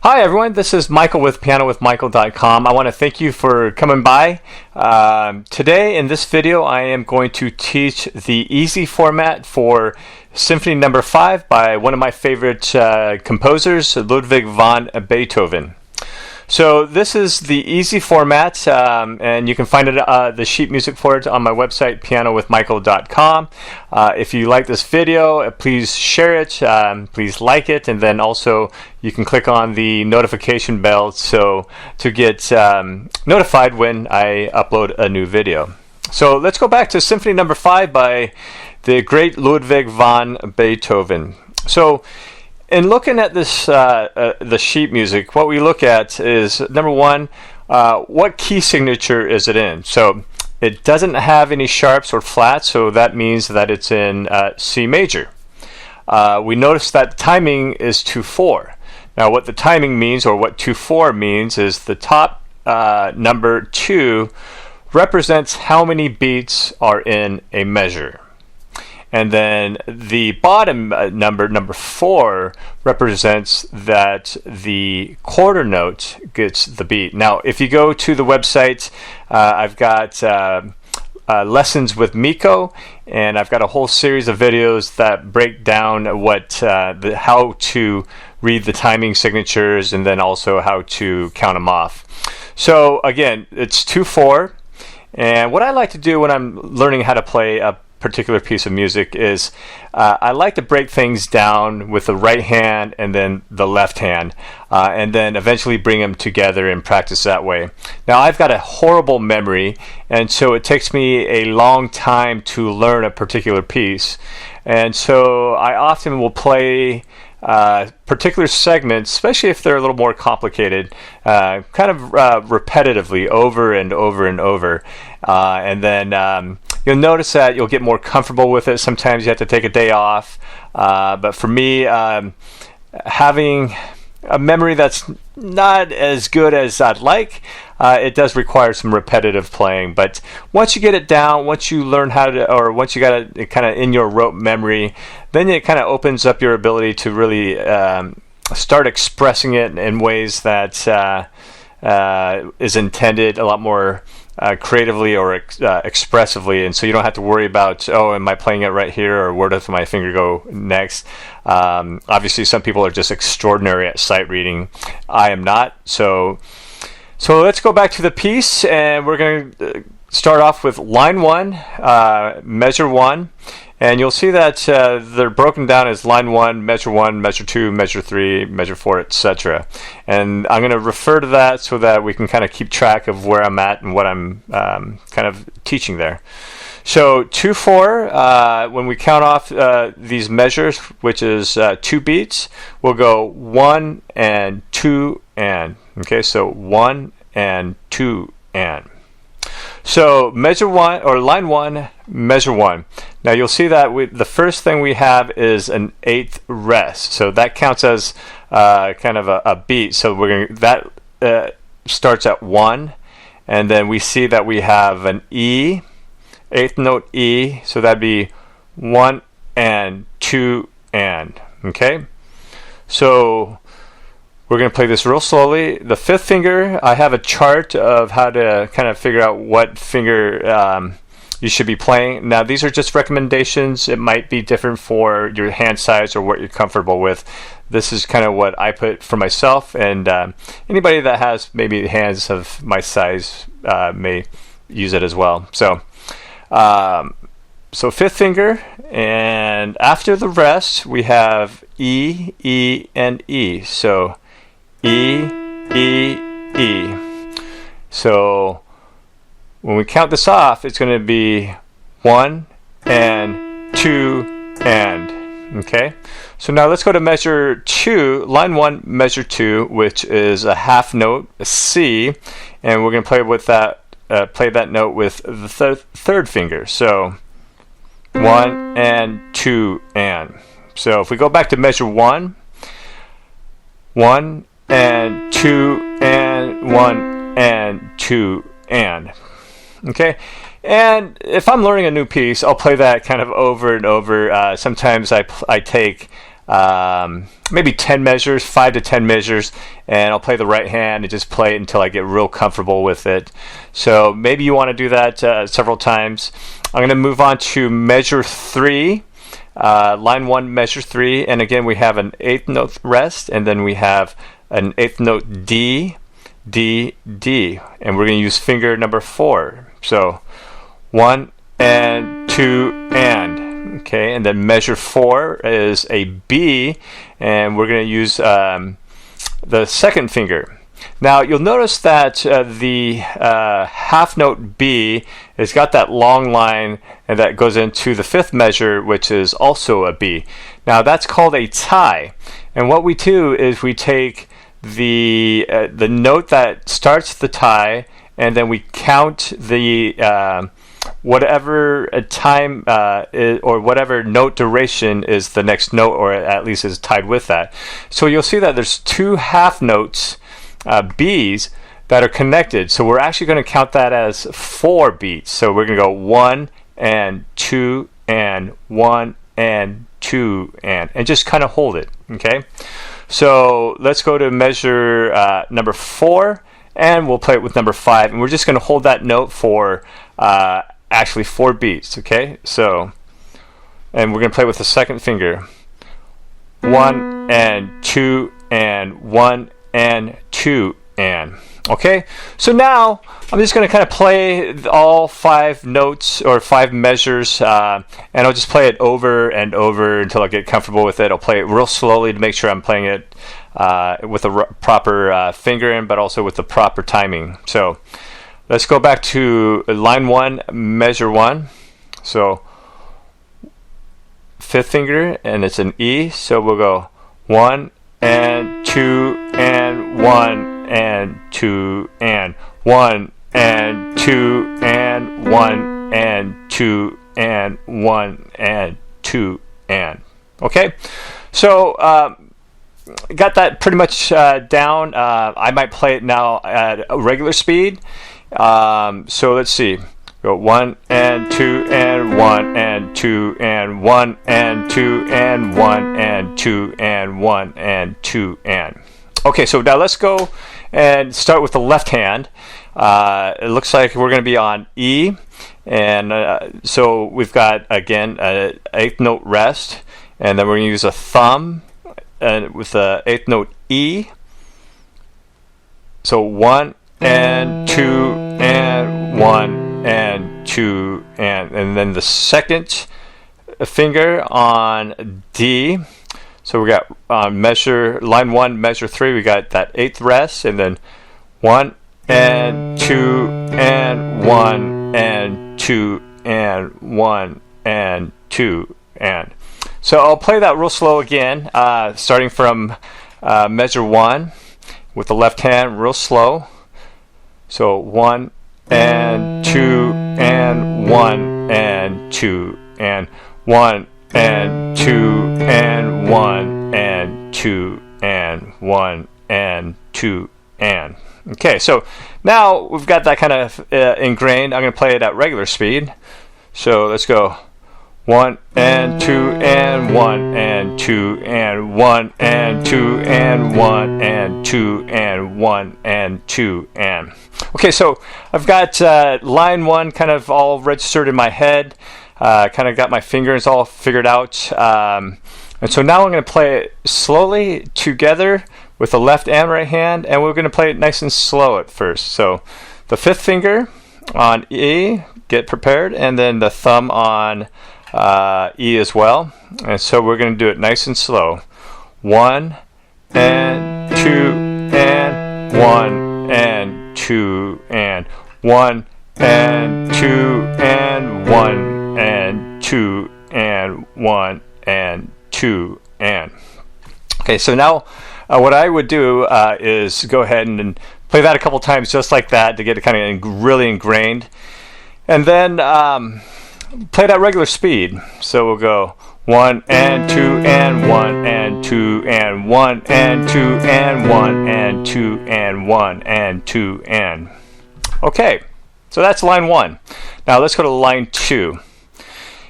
Hi everyone, this is Michael with PianoWithMichael.com. I want to thank you for coming by. Today in this video I am going to teach the easy format for Symphony No. 5 by one of my favorite composers, Ludwig van Beethoven. So this is the easy format, and you can find it the sheet music for it on my website, PianoWithMichael.com. If you like this video, please share it, please like it, and then also you can click on the notification bell to get notified when I upload a new video. So let's go back to Symphony No. 5 by the great Ludwig van Beethoven. So in looking at this, the sheet music, what we look at is, number one, what key signature is it in? So it doesn't have any sharps or flats, so that means that it's in C major. We notice that timing is 2/4. Now what the timing means, or what 2/4 means, is the top number 2 represents how many beats are in a measure. And then the bottom number 4 represents that the quarter note gets the beat. Now, if you go to the website, I've got lessons with Miko, and I've got a whole series of videos that break down how to read the timing signatures, and then also how to count them off. So again, it's 2/4, and what I like to do when I'm learning how to play a particular piece of music is I like to break things down with the right hand and then the left hand, and then eventually bring them together and practice that way. Now I've got a horrible memory, and so it takes me a long time to learn a particular piece, and so I often will play particular segments, especially if they're a little more complicated, kind of repetitively over and over and over, and then you'll notice that you'll get more comfortable with it. Sometimes you have to take a day off, but for me, having a memory that's not as good as I'd like, it does require some repetitive playing. But once you get it down, once you learn how to, or once you got it kind of in your rote memory, then it kind of opens up your ability to really start expressing it in ways that is intended a lot more creatively or expressively, and so you don't have to worry about, oh, am I playing it right here, or where does my finger go next? Obviously some people are just extraordinary at sight reading. I am not. So let's go back to the piece, and we're going to start off with line 1, measure 1, and you'll see that they're broken down as line 1, measure 2, measure 3, measure 4, etc. And I'm going to refer to that so that we can kind of keep track of where I'm at and what I'm kind of teaching there. So 2/4, when we count off these measures, which is 2 beats, we'll go 1 and 2 and. Okay, so 1 and 2 and. So measure 1, or line 1, measure 1. Now you'll see that the first thing we have is an 8th rest. So that counts as kind of a beat. So that starts at 1, and then we see that we have an E, 8th note E. So that'd be 1 and 2 and. Okay. So we're going to play this real slowly. The 5th finger, I have a chart of how to kind of figure out what finger you should be playing. Now these are just recommendations. It might be different for your hand size or what you're comfortable with. This is kind of what I put for myself, and anybody that has maybe hands of my size may use it as well. So 5th finger, and after the rest we have E, E, and E. So E, E, E. So when we count this off, it's going to be 1 and 2 and. Okay? So now let's go to measure 2, line 1, measure 2, which is a half note, a C, and we're going to play that note with the third finger. So 1 and 2 and. So if we go back to measure 1, 1 and 2 and 1 and 2 and. Okay, and if I'm learning a new piece, I'll play that kind of over and over. Sometimes I take maybe 10 measures, 5 to 10 measures, and I'll play the right hand and just play it until I get real comfortable with it. So maybe you want to do that several times. I'm going to move on to measure 3. Line 1, measure 3, and again we have an 8th note rest, and then we have an 8th note D, D, D, and we're going to use finger number 4. So 1 and 2 and, okay, and then measure 4 is a B, and we're going to use the second finger. Now you'll notice that the half note B has got that long line, and that goes into the 5th measure, which is also a B. Now that's called a tie, and what we do is we take the note that starts the tie, and then we count the whatever time or whatever note duration is the next note, or at least is tied with that. So you'll see that there's 2 half notes, B's, that are connected. So we're actually going to count that as 4 beats. So we're going to go 1 and 2 and 1 and 2 and just kind of hold it. Okay. So let's go to measure number 4, and we'll play it with number 5, and we're just going to hold that note for actually 4 beats. Okay. So, and we're going to play with the second finger. 1 and 2 and 1 and 2 and. Okay, so now I'm just going to kind of play all 5 notes or 5 measures, and I'll just play it over and over until I get comfortable with it. I'll play it real slowly to make sure I'm playing it with the proper fingering, but also with the proper timing. So let's go back to line 1, measure 1. So 5th finger, and it's an E, so we'll go 1 and 2 and 1 and 2 and 1 and 2 and 1 and 2 and 1 and 2 and. Okay, so got that pretty much down. I might play it now at a regular speed. So let's see. Go 1 and 2 and 1 and 2 and 1 and 2 and 1 and 2 and 1 and 2 and. Okay, so now let's go and start with the left hand. It looks like we're going to be on E, and so we've got again an 8th note rest, and then we're going to use a thumb with the 8th note E. So 1 and 2 and 1 and 2 and then the second finger on D. So we got measure line 1, measure 3. We got that 8th rest, and then 1 and 2 and 1 and 2 and 1 and 2 and. So I'll play that real slow again, starting from measure 1 with the left hand, real slow. So 1 and 2 and 1 and 2 and 1 and 2 and 1 and 2 and 1 and 2 and. Okay, so now we've got that kind of ingrained. I'm going to play it at regular speed. So let's go 1 and 2 and 1 and 2 and 1 and 2 and 1 and 2 and 1 and 2 and. Okay, so I've got line 1 kind of all registered in my head. Kind of got my fingers all figured out. And so now I'm going to play it slowly together with the left and right hand, and we're going to play it nice and slow at first. So the 5th finger on E, get prepared, and then the thumb on E as well. And so we're going to do it nice and slow. 1 and 2 and 1 and 2 and 1 and 2 and 1 and 2 and 1 and 2 and. Okay, so now what I would do is go ahead and play that a couple times just like that to get it kind of really ingrained, and then play it at regular speed. So we'll go 1 and 2 and 1 and 2 and 1 and 2 and 1 and 2 and 1 and 2 and. Okay, so that's line 1. Now let's go to line 2.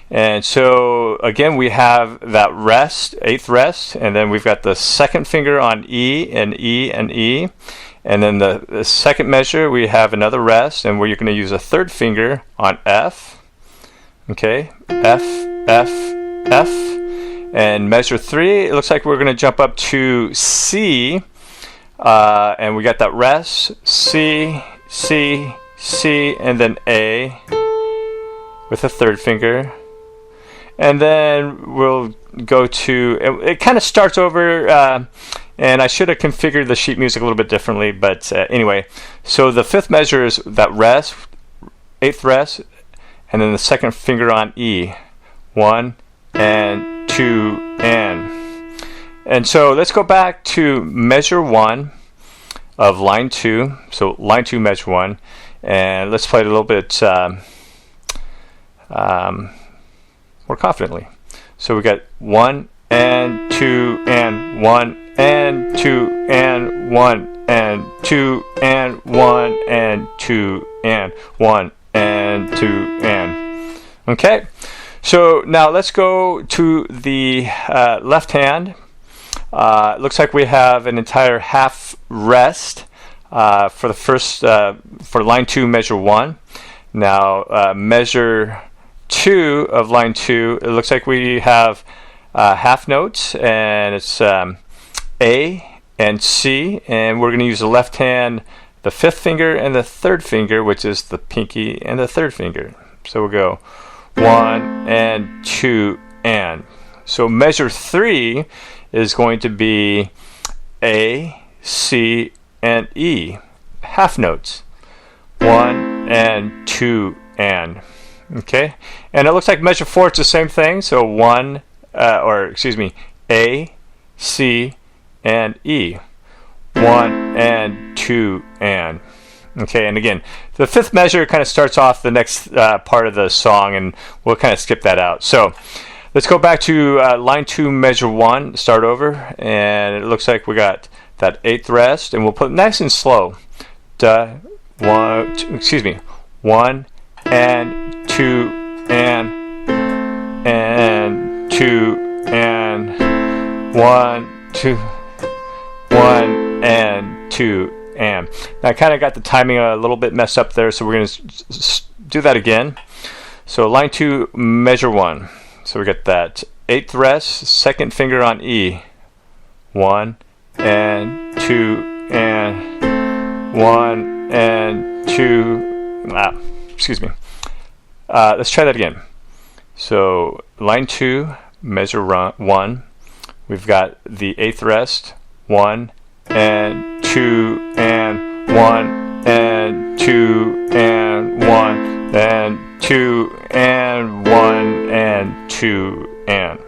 And so again, we have that rest, eighth rest, and then we've got the second finger on E and E and E. And then the second measure, we have another rest, and where you're going to use a third finger on F. Okay, F, F, F. And measure 3, it looks like we're going to jump up to C. And we got that rest, C, C, C, and then A with a third finger. And then we'll go to, it kind of starts over, and I should have configured the sheet music a little bit differently, but anyway. So the fifth measure is that rest, eighth rest, and then the second finger on E. 1 and 2 and. And so let's go back to measure 1 of line 2. So line 2, measure 1. And let's play it a little bit more confidently. So we got 1 and 2 and 1 and 2 and 1 and 2 and 1 and 2 and 1 and 2 and. Okay, so now let's go to the left hand. It looks like we have an entire half rest for the first for line 2, measure 1. Now measure 2 of line 2, it looks like we have half notes, and it's A and C, and we're going to use the left hand, the fifth finger and the third finger, which is the pinky and the third finger. So we'll go 1 and 2 and. So measure 3 is going to be A, C, and E, half notes. 1 and 2 and. Okay, and it looks like measure 4 it's the same thing. So A, C, and E. 1 and 2 and. Okay, and again, the fifth measure kind of starts off the next part of the song, and we'll kind of skip that out. So let's go back to line 2, measure 1, start over, and it looks like we got that eighth rest, and we'll put it nice and slow. 1 and 2 and 2 and 1, 2, 1 and 2 and. Now I kind of got the timing a little bit messed up there, so we're going to do that again. So line 2, measure 1. So we got that eighth rest, second finger on E. 1 and 2 and 1 and 2. Excuse me. Let's try that again. So line 2, measure 1. We've got the eighth rest. 1 and 2 and 1 and 2 and 1 and 2 and 1 and 2 and.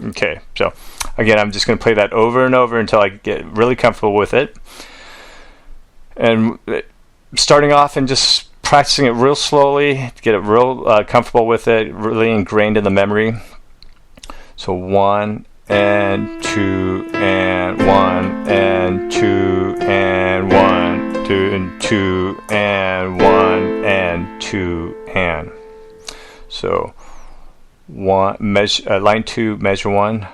Okay, so again, I'm just going to play that over and over until I get really comfortable with it. And starting off and just practicing it real slowly to get it real comfortable with it, really ingrained in the memory. So 1 and 2 and 1 and 2 and 1, 2 and 2 and 1 and 2 and. So line 2, measure 1,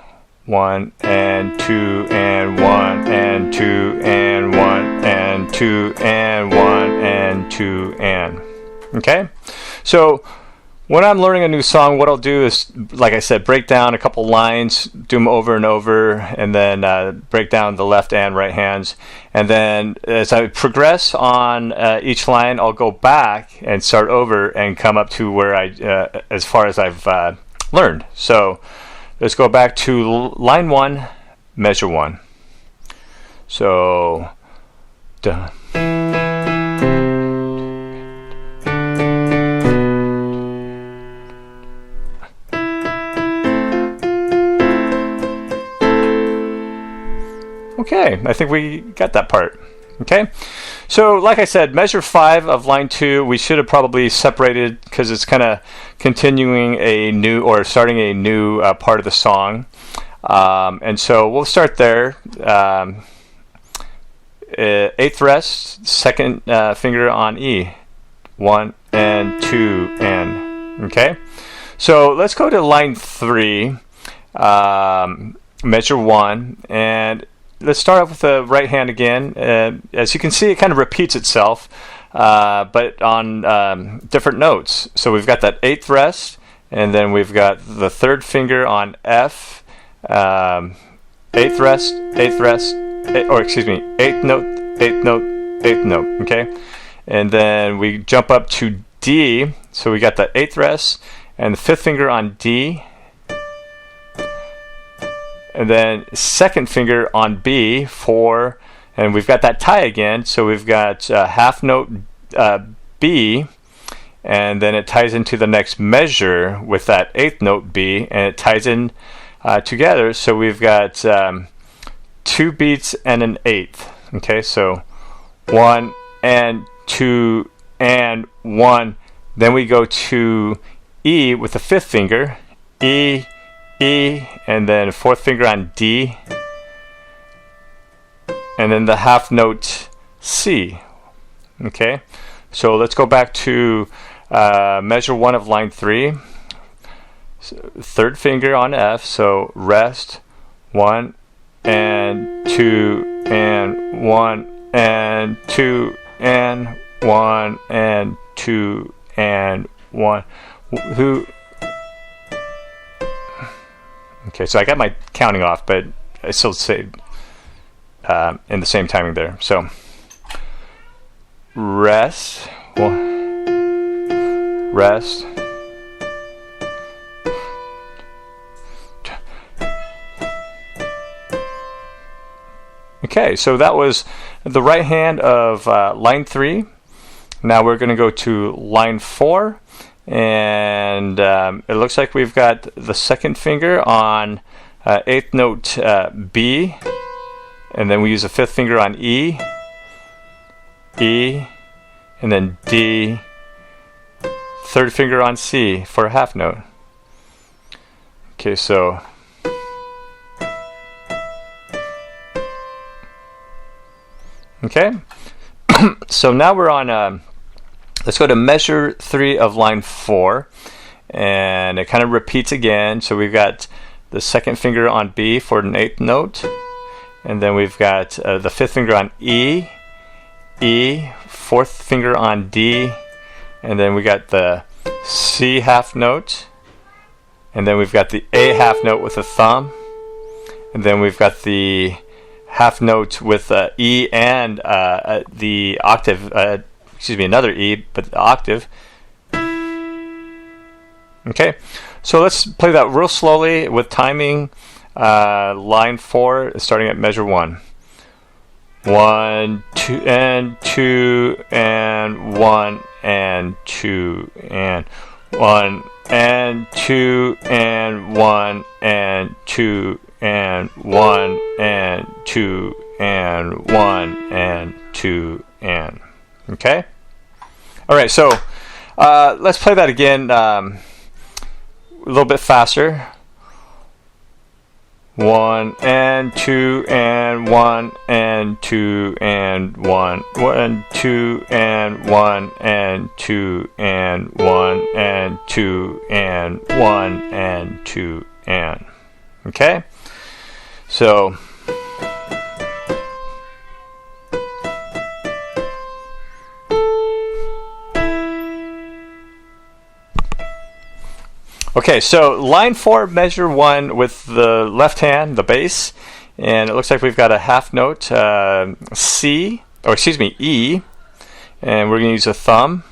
1 and 2 and 1 and 2 and 1 and 2 and 1 and 2 and. Okay, so when I'm learning a new song, what I'll do is, like I said, break down a couple lines, do them over and over, and then break down the left and right hands. And then as I progress on each line, I'll go back and start over and come up to where as far as I've learned. So let's go back to line 1, measure 1. So, duh. Okay, I think we got that part. Okay, so like I said, measure 5 of line 2, we should have probably separated because it's kind of continuing a new or starting a new part of the song. And so we'll start there. Eighth rest, second finger on E. 1 and 2 and. Okay, So let's go to line 3, measure 1, and let's start off with the right hand again. As you can see, it kind of repeats itself, but on different notes. So we've got that 8th rest, and then we've got the 3rd finger on F, 8th rest, 8th rest, 8th note, 8th note, 8th note, okay? And then we jump up to D, so we got the 8th rest, and the 5th finger on D, and then 2nd finger on B, 4, and we've got that tie again, so we've got half note B, and then it ties into the next measure with that 8th note B, and it ties in together, so we've got 2 beats and an 8th. Okay, so 1 and 2 and 1. Then we go to E with the 5th finger, E, E, and then 4th finger on D, and then the half note C. Okay, so let's go back to measure 1 of line 3. So 3rd finger on F, so rest, 1 and 2 and 1 and 2 and 1 and 2 and 1. Okay, so I got my counting off, but I still say in the same timing there. So rest, rest, okay, so that was the right hand of line 3. Now we're going to go to line 4, and it looks like we've got the 2nd finger on 8th note B, and then we use the 5th finger on E, E, and then D, 3rd finger on C for a half note. Okay, so okay, so now we're on, let's go to measure 3 of line 4, and it kind of repeats again. So we've got the 2nd finger on B for an 8th note, and then we've got the 5th finger on E, E, 4th finger on D, and then we got the C half note, and then we've got the A half note with a thumb, and then we've got the half note with E and the octave, another E, but the octave. Okay, so let's play that real slowly with timing. Line 4, starting at measure 1. 1, 2, and 2, and 1, and 2, and 1, and 2, and 1, and 2, and 1, and 2, and 1, and 2, and. Okay? Alright, so let's play that again a little bit faster. 1 and 2 and 1 and 2 and 1, 1, 2 and 1 and 2 and 1 and 2 and 1 and 2 and. Okay? So okay, so line 4, measure 1 with the left hand, the bass, and it looks like we've got a half note C, or excuse me, E, and we're going to use a thumb.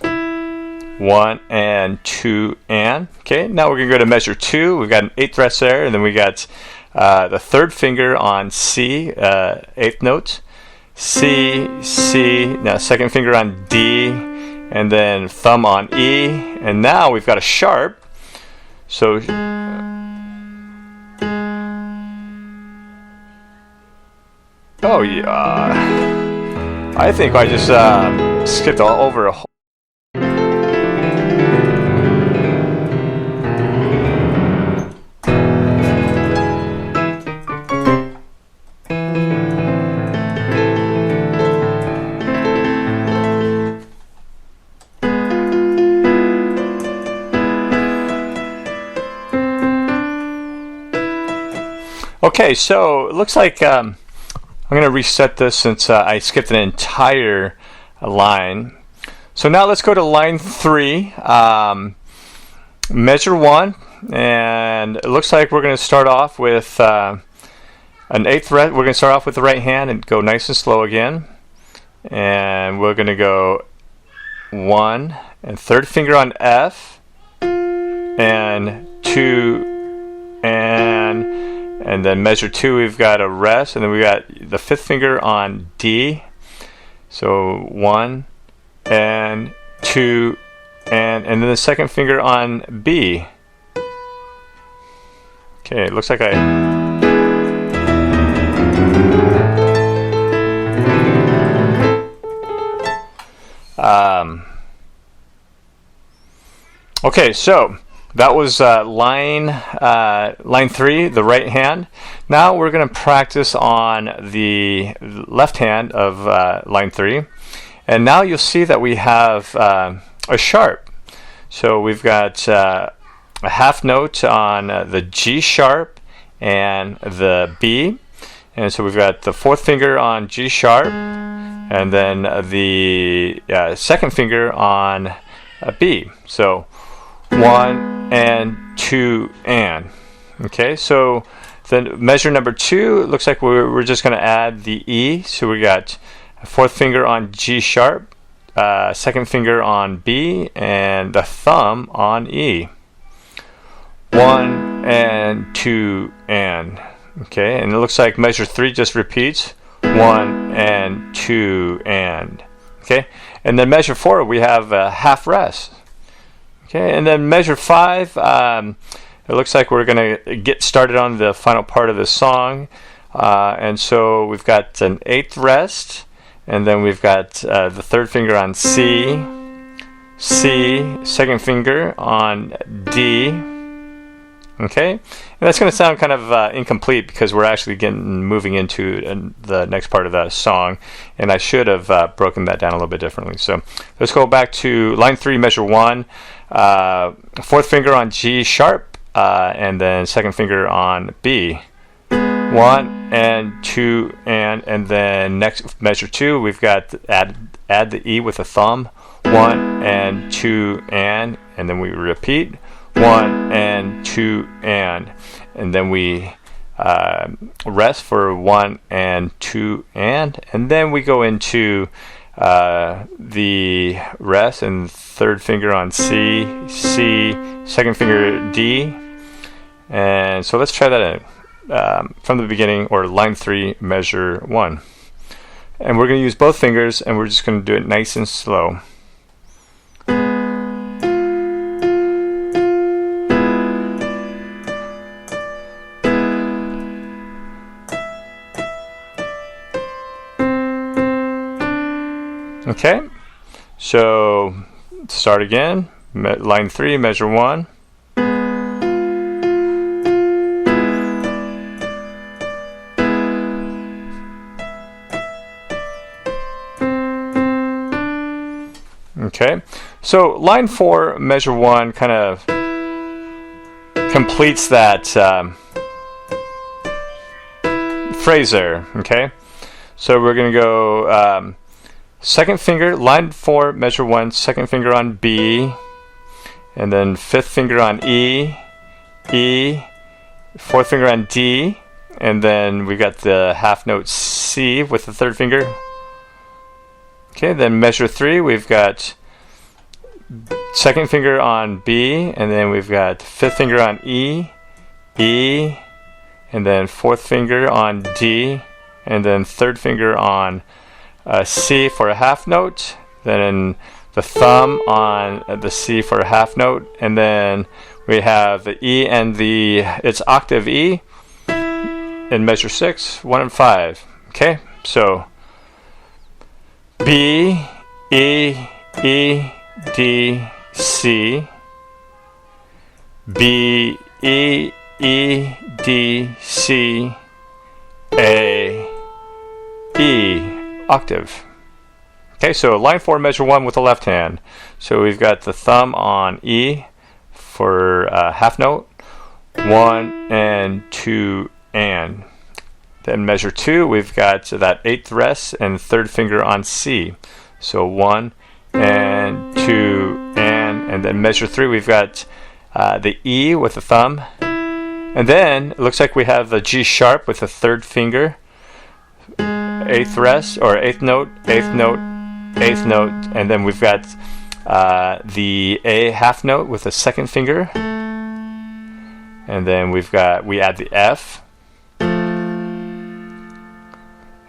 1 and 2 and. Okay, now we're going to go to measure 2. We've got an 8th rest there, and then we got the 3rd finger on C, 8th note, C, C, now 2nd finger on D, and then thumb on E, and now we've got a sharp. So oh yeah, I think I just skipped all over a whole. Okay, so it looks like I'm going to reset this since I skipped an entire line. So now let's go to line 3, measure 1, and it looks like we're going to start off with an 8th fret. We're going to start off with the right hand and go nice and slow again. And we're going to go 1 and 3rd finger on F, and 2, and then measure 2, we've got a rest, and then we got the 5th finger on D. So 1 and 2 and then the 2nd finger on B. Okay, it looks like okay, so that was line 3, the right hand. Now we're going to practice on the left hand of line 3. And now you'll see that we have a sharp. So we've got a half note on the G sharp and the B. And so we've got the 4th finger on G sharp, and then the 2nd finger on B. So 1 and 2 and. Okay, so then measure number 2, it looks like we're just going to add the E. So we got a 4th finger on G sharp, 2nd finger on B, and the thumb on E. 1 and 2 and. Okay, and it looks like measure 3 just repeats. 1 and 2 and. Okay, and then measure 4 we have a half rest. Okay, and then measure 5, it looks like we're going to get started on the final part of the song. And so we've got an 8th rest, and then we've got the 3rd finger on C, 2nd finger on D. Okay, and that's going to sound kind of incomplete because we're actually moving into the next part of the song, and I should have broken that down a little bit differently. So let's go back to line 3, measure 1, 4th finger on G sharp, and then 2nd finger on B. 1 and 2 and then next measure 2 we've got add the E with a thumb. 1 and 2 and then we repeat. 1 and 2 and then we rest for 1 and 2 and then we go into the rest and 3rd finger on C, 2nd finger D. And so let's try that from the beginning, or line 3, measure 1. And we're going to use both fingers, and we're just going to do it nice and slow. Okay, so start again. Line 3, measure 1. Okay, so line 4, measure 1 kind of completes that phrase there. Okay, so we're going to go 2nd finger, line 4, measure 1, 2nd finger on B, and then 5th finger on E, 4th finger on D, and then we've got the half note C with the 3rd finger. Okay, then measure 3, we've got 2nd finger on B, and then we've got 5th finger on E, and then 4th finger on D, and then 3rd finger on C for a half note, then the thumb on the C for a half note, and then we have the E and it's octave E in measure 6, 1 and 5. Okay, so B, E, D, C, B, E, D, C, A, E, octave. Okay, so line 4, measure 1 with the left hand. So we've got the thumb on E for half note, 1 and 2 and. Then measure 2, we've got that 8th rest and 3rd finger on C. So 1 and 2 and then measure 3, we've got the E with the thumb. And then it looks like we have the G sharp with the 3rd finger, 8th rest, or 8th note, 8th note, 8th note, and then we've got the A half note with the 2nd finger. And then we add the F.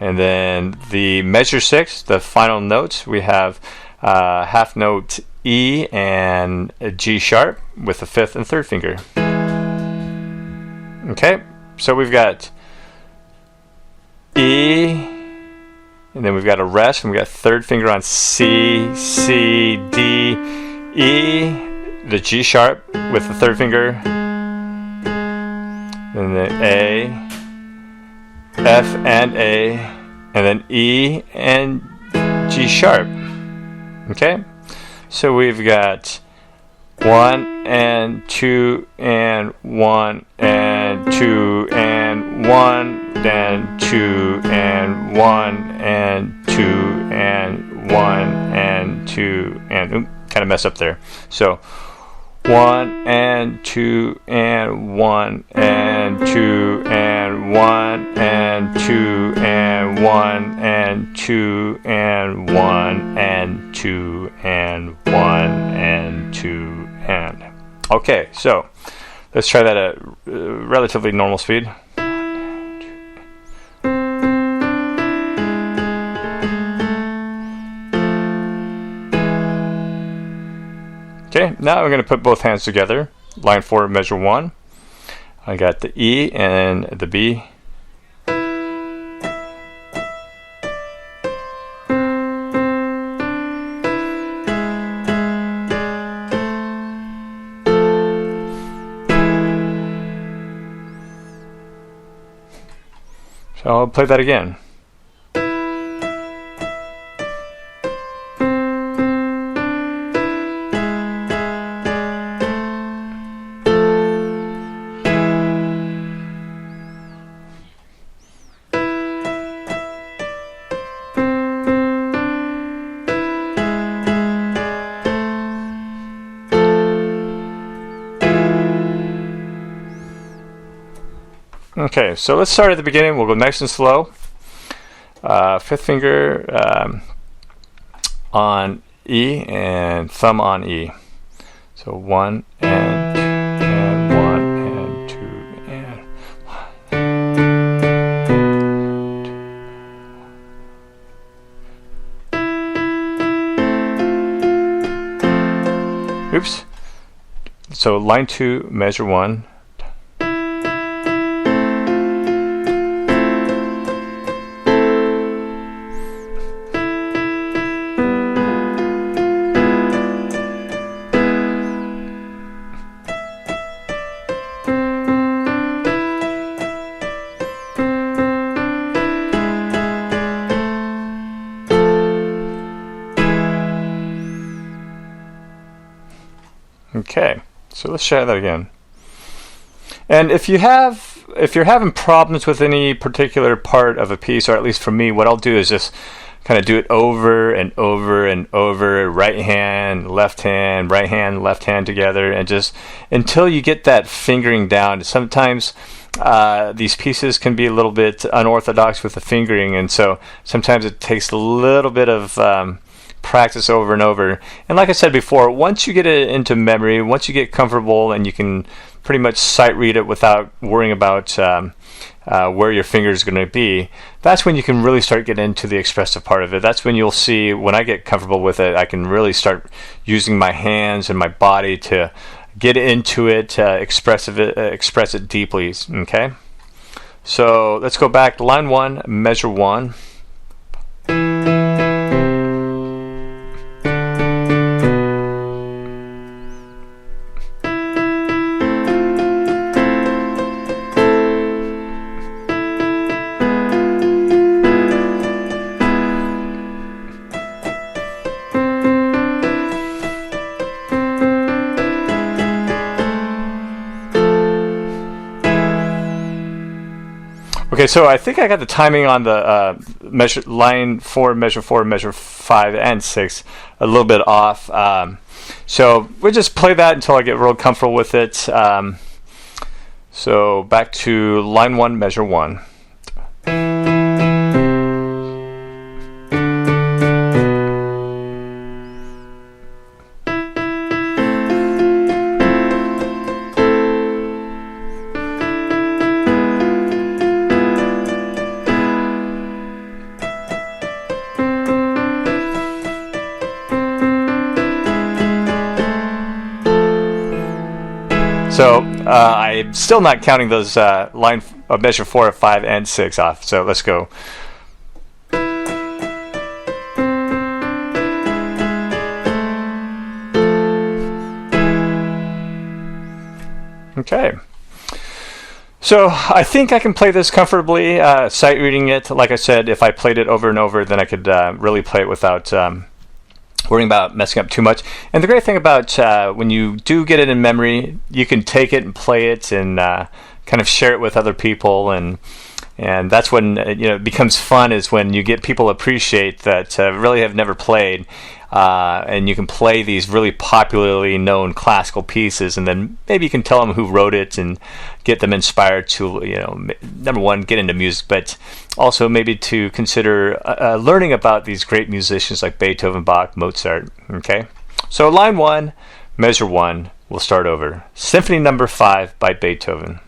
And then the measure 6, the final notes, we have half note E and a G sharp with the 5th and 3rd finger. Okay, so we've got E, and then we've got a rest, and we've got 3rd finger on C, C, D, E, the G sharp with the 3rd finger, then the A, F and A, and then E and G sharp. Okay, so we've got 1 and 2 and 1 and 2 and 1, then 2 and 1 and 2 and 1 and 2 and kind of mess up there. So 1 and 2 and 1 and 2 and 1 and 2 and 1 and 2 and 1 and 2 and 1 and 2 and. Okay, so let's try that at relatively normal speed. Okay, now I'm going to put both hands together. Line 4, measure 1. I got the E and the B. So I'll play that again. Okay, so let's start at the beginning. We'll go nice and slow. 5th finger on E and thumb on E. So 1 and 2 and 1 and 2 and 1. Oops. So line 2, measure 1. Okay, so let's try that again. And if you're having problems with any particular part of a piece, or at least for me, what I'll do is just kind of do it over and over and over, right hand, left hand together, and just until you get that fingering down. Sometimes these pieces can be a little bit unorthodox with the fingering, and so sometimes it takes a little bit of practice over and over. And like I said before, once you get it into memory, once you get comfortable and you can pretty much sight read it without worrying about where your finger is going to be, that's when you can really start getting into the expressive part of it. That's when you'll see, when I get comfortable with it, I can really start using my hands and my body to get into it, express it deeply. Okay, so let's go back to line 1, measure 1. Okay, so I think I got the timing on the line 4, measure 5, and 6 a little bit off. So we'll just play that until I get real comfortable with it. So back to line 1, measure 1. So I'm still not counting those line measure 4, 5, and 6 off. So let's go. Okay. So I think I can play this comfortably. Sight reading it, like I said, if I played it over and over, then I could really play it without worrying about messing up too much. And the great thing about when you do get it in memory, you can take it and play it and kind of share it with other people, and that's when it becomes fun, is when you get people appreciate that really have never played, and you can play these really popularly known classical pieces, and then maybe you can tell them who wrote it and get them inspired to number one, get into music, but also maybe to consider learning about these great musicians like Beethoven, Bach, Mozart. Okay, so line 1, measure 1, we'll start over. Symphony number 5 by Beethoven.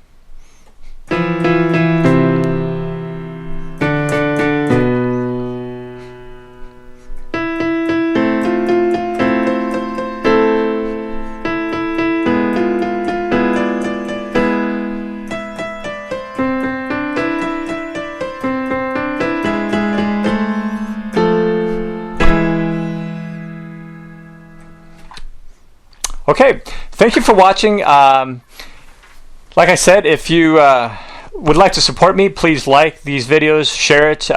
Okay, thank you for watching. Like I said, if you would like to support me, please like these videos, share it,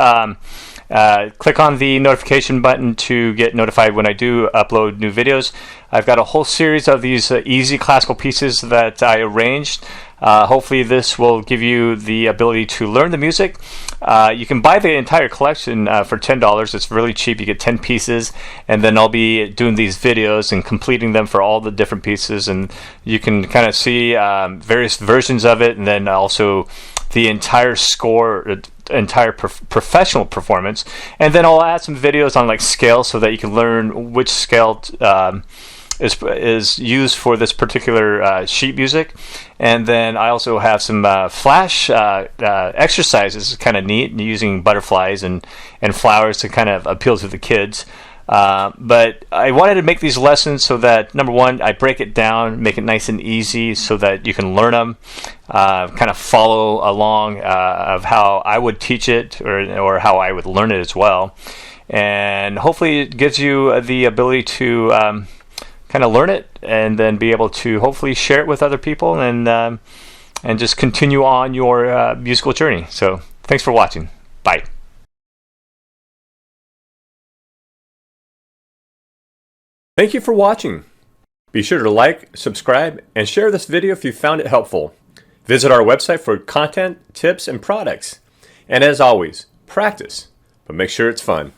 click on the notification button to get notified when I do upload new videos. I've got a whole series of these easy classical pieces that I arranged. Hopefully this will give you the ability to learn the music. You can buy the entire collection for $10. It's really cheap. You get 10 pieces, and then I'll be doing these videos and completing them for all the different pieces, and you can kind of see various versions of it, and then also the entire score, entire professional performance. And then I'll add some videos on like scales so that you can learn which scale is used for this particular sheet music. And then I also have some flash exercises, kind of neat, using butterflies and flowers to kind of appeal to the kids. But I wanted to make these lessons so that, number one, I break it down, make it nice and easy so that you can learn them, kind of follow along of how I would teach it, or how I would learn it as well. And hopefully it gives you the ability to kind of learn it, and then be able to hopefully share it with other people, and just continue on your musical journey. So thanks for watching. Bye. Thank you for watching. Be sure to like, subscribe, and share this video if you found it helpful. Visit our website for content, tips, and products. And as always, practice, but make sure it's fun.